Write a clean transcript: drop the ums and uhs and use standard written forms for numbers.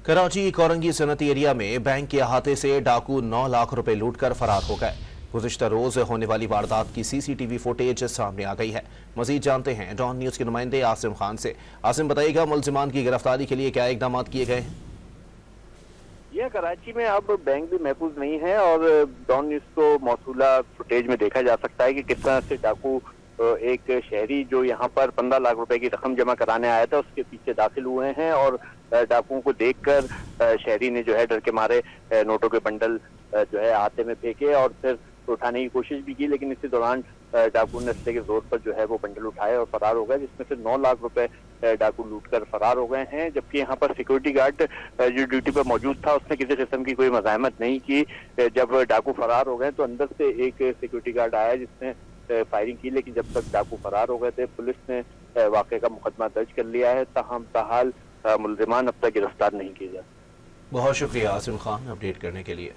Karachi Korangi सनती area में bank के अहाते से डाकू 9 लाख रुपए लूट कर फरार हो गए। गुज़िश्ता रोज होने वाली वारदात की सीसीटीवी फुटेज सामने आ गई है। मजीद जानते हैं डॉन न्यूज के नुमाइंदे आसिम खान से। आसिम, बताइएगा मुल्जिमान की गिरफ्तारी के लिए क्या इकदाम किए गए हैं? यह कराची में अब बैंक भी महफूज नहीं है और डॉन न्यूज को मौसूला फुटेज में देखा जा सकता है कि किस तरह से डाकू एक शहरी जो यहाँ पर 15 लाख रुपए की रकम जमा कराने आया था उसके पीछे दाखिल हुए हैं और डाकुओं को देखकर शहरी ने जो है डर के मारे नोटों के बंडल जो है हाथे में फेंके और फिर उठाने की कोशिश भी की, लेकिन इसी दौरान डाकू ने असले के जोर पर जो है वो बंडल उठाए और फरार हो गए, जिसमें से 9 लाख रुपए डाकू लूटकर फरार हो गए हैं। जबकि यहाँ पर सिक्योरिटी गार्ड जो ड्यूटी पर मौजूद था उसने किसी किस्म की कोई मज़ाहमत नहीं की। जब डाकू फरार हो गए तो अंदर से एक सिक्योरिटी गार्ड आया जिसने फायरिंग की, लेकिन जब तक डाकू फरार हो गए थे पुलिस ने वाक़े का मुकदमा दर्ज कर लिया है। ताहाल मुल्जिमान अब तक गिरफ्तार नहीं किए जा। बहुत शुक्रिया आसिम खान अपडेट करने के लिए।